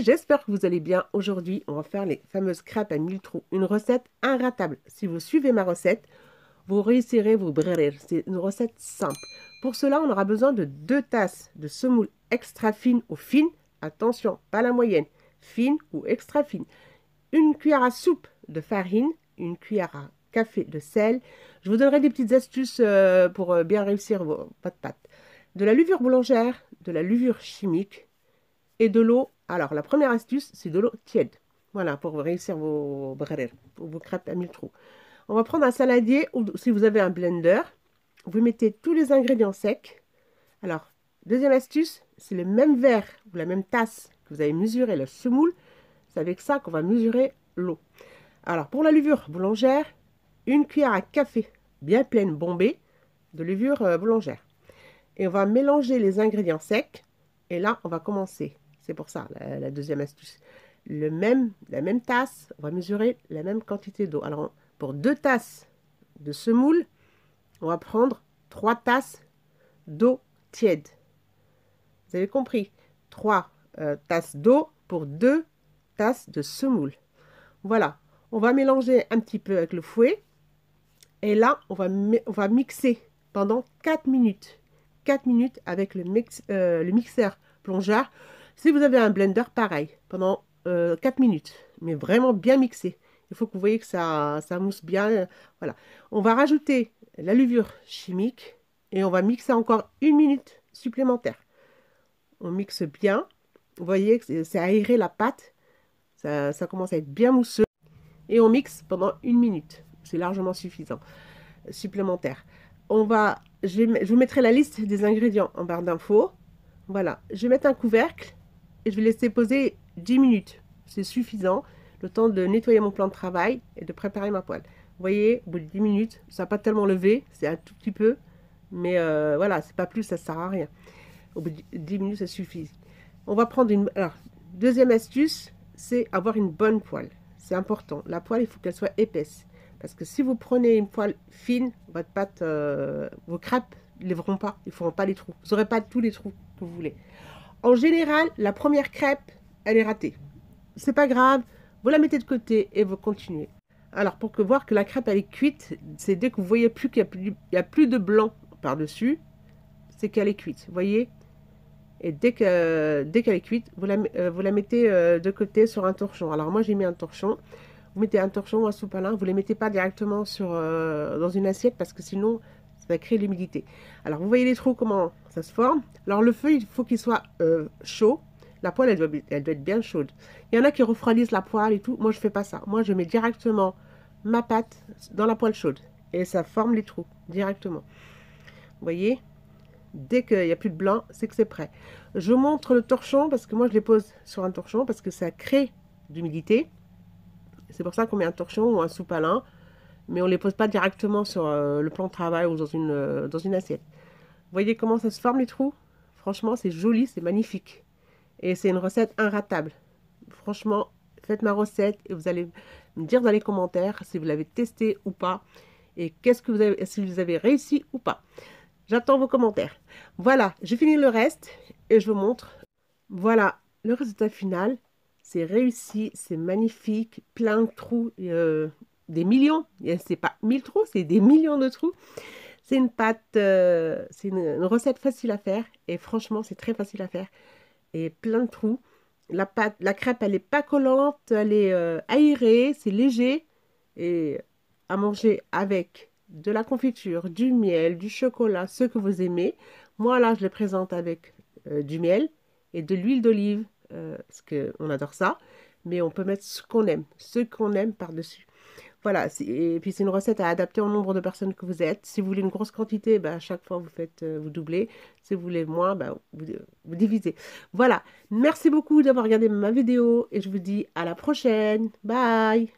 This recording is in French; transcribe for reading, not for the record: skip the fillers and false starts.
j'espère que vous allez bien. Aujourd'hui, on va faire les fameuses crêpes à 1000 trous. Une recette inratable. Si vous suivez ma recette, vous réussirez vos brrr. C'est une recette simple. Pour cela, on aura besoin de 2 tasses de semoule extra fine ou fine. Attention, pas la moyenne. Fine ou extra fine. Une cuillère à soupe de farine. Une cuillère à café de sel. Je vous donnerai des petites astuces pour bien réussir votre pâte. De la levure boulangère, de la levure chimique et de l'eau. Alors, la première astuce, c'est de l'eau tiède. Voilà, pour réussir vos brrr, vos crêpes à 1000 trous. On va prendre un saladier ou si vous avez un blender. Vous mettez tous les ingrédients secs. Alors, deuxième astuce, c'est le même verre ou la même tasse que vous avez mesuré le semoule. C'est avec ça qu'on va mesurer l'eau. Alors, pour la levure boulangère, une cuillère à café bien pleine bombée de levure boulangère. Et on va mélanger les ingrédients secs. Et là, on va commencer. C'est pour ça, la deuxième astuce. La même tasse, on va mesurer la même quantité d'eau. Alors, pour 2 tasses de semoule, on va prendre 3 tasses d'eau tiède. Vous avez compris? 3 tasses d'eau pour 2 tasses de semoule. Voilà. On va mélanger un petit peu avec le fouet. Et là, on va mixer pendant 4 minutes. 4 minutes avec le mixeur plongeur. Si vous avez un blender, pareil, pendant 4 minutes. Mais vraiment bien mixé. Il faut que vous voyez que ça mousse bien. Voilà. On va rajouter la levure chimique et on va mixer encore 1 minute supplémentaire. On mixe bien. Vous voyez que c'est aéré la pâte. Ça commence à être bien mousseux. Et on mixe pendant 1 minute. C'est largement suffisant. Supplémentaire. Je vous mettrai la liste des ingrédients en barre d'infos. Voilà. Je vais mettre un couvercle et je vais laisser poser 10 minutes. C'est suffisant. Le temps de nettoyer mon plan de travail et de préparer ma poêle. Vous voyez, au bout de 10 minutes, ça n'a pas tellement levé, c'est un tout petit peu, mais voilà, c'est pas plus, ça ne sert à rien. Au bout de 10 minutes, ça suffit. On va prendre une... Alors, deuxième astuce, c'est avoir une bonne poêle. C'est important. La poêle, il faut qu'elle soit épaisse. Parce que si vous prenez une poêle fine, votre pâte, vos crêpes ne lèveront pas, ils ne feront pas les trous. Vous n'aurez pas tous les trous que vous voulez. En général, la première crêpe, elle est ratée. C'est pas grave. Vous la mettez de côté et vous continuez. Alors, pour voir que la crêpe elle est cuite, c'est dès que vous voyez plus qu'il n'y a plus de blanc par-dessus, c'est qu'elle est cuite. Vous voyez? Et dès qu'elle est cuite, vous la mettez de côté sur un torchon. Alors, moi, j'ai mis un torchon. Vous mettez un torchon ou un sopalin. Vous ne les mettez pas directement dans une assiette parce que sinon, ça va créer l'humidité. Alors, vous voyez les trous, comment ça se forme. Alors, le feu, il faut qu'il soit chaud. La poêle, elle doit être bien chaude. Il y en a qui refroidissent la poêle et tout. Moi, je ne fais pas ça. Moi, je mets directement ma pâte dans la poêle chaude. Et ça forme les trous directement. Vous voyez? Dès qu'il n'y a plus de blanc, c'est que c'est prêt. Je vous montre le torchon parce que moi, je les pose sur un torchon parce que ça crée d'humidité. C'est pour ça qu'on met un torchon ou un sopalin. Mais on ne les pose pas directement sur le plan de travail ou dans une assiette. Vous voyez comment ça se forme les trous? Franchement, c'est joli, c'est magnifique. Et c'est une recette inratable. Franchement, faites ma recette et vous allez me dire dans les commentaires si vous l'avez testé ou pas. Et si vous avez réussi ou pas. J'attends vos commentaires. Voilà, j'ai fini le reste et je vous montre. Voilà, le résultat final. C'est réussi, c'est magnifique, plein de trous, des millions. C'est pas 1000 trous, c'est des millions de trous. C'est une pâte, c'est une recette facile à faire et franchement, c'est très facile à faire. Et plein de trous. La crêpe, elle n'est pas collante, elle est aérée, c'est léger. Et à manger avec de la confiture, du miel, du chocolat, ce que vous aimez. Moi, là, je les présente avec du miel et de l'huile d'olive, parce qu'on adore ça. Mais on peut mettre ce qu'on aime par-dessus. Voilà, et puis c'est une recette à adapter au nombre de personnes que vous êtes. Si vous voulez une grosse quantité, à chaque fois vous doublez. Si vous voulez moins, vous divisez. Voilà, merci beaucoup d'avoir regardé ma vidéo et je vous dis à la prochaine. Bye!